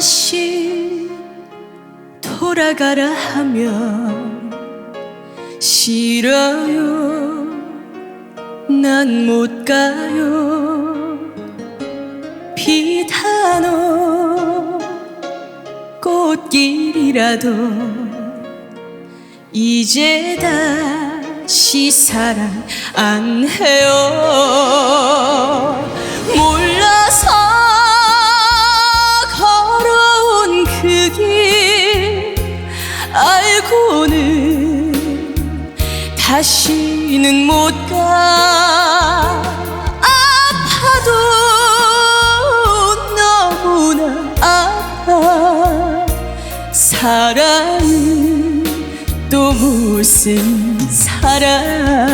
다시 돌아가라 하면 싫어요. 난 못 가요. 비단오 꽃길이라도 이제 다시 사랑 안 해요. 몰라서 걸어온 그 길 알고는 다시는 못 가. 아파도 너무나 아파. 사랑은 또 무슨 사랑.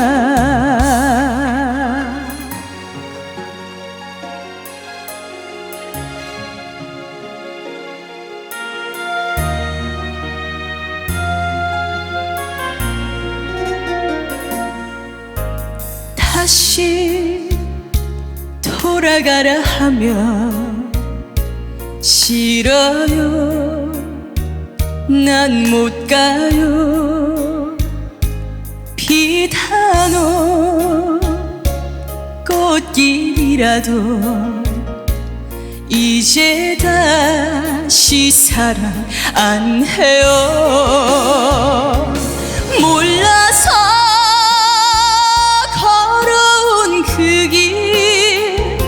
다시 돌아가라 하면 싫어요. 난 못 가요. 비단오 꽃길이라도 이제 다시 사랑 안 해요. 몰라서 걸어온 그 길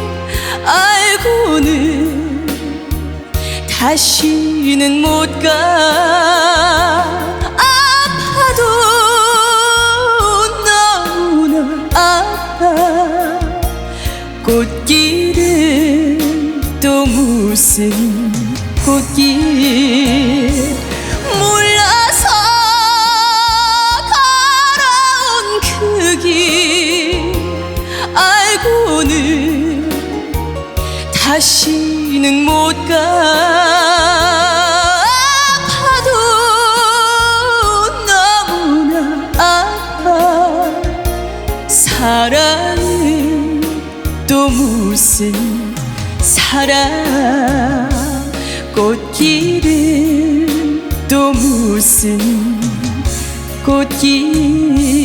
알고는 다시는 못 가. 아파도 너무나 아파. 꽃길은 또 무슨 꽃길. 몰라서 걸어온 그 길 알고는 다시는 못 가. 아파도 너무나 아파. 사랑은 또 무슨 사랑. 꽃길은 또 무슨 꽃길.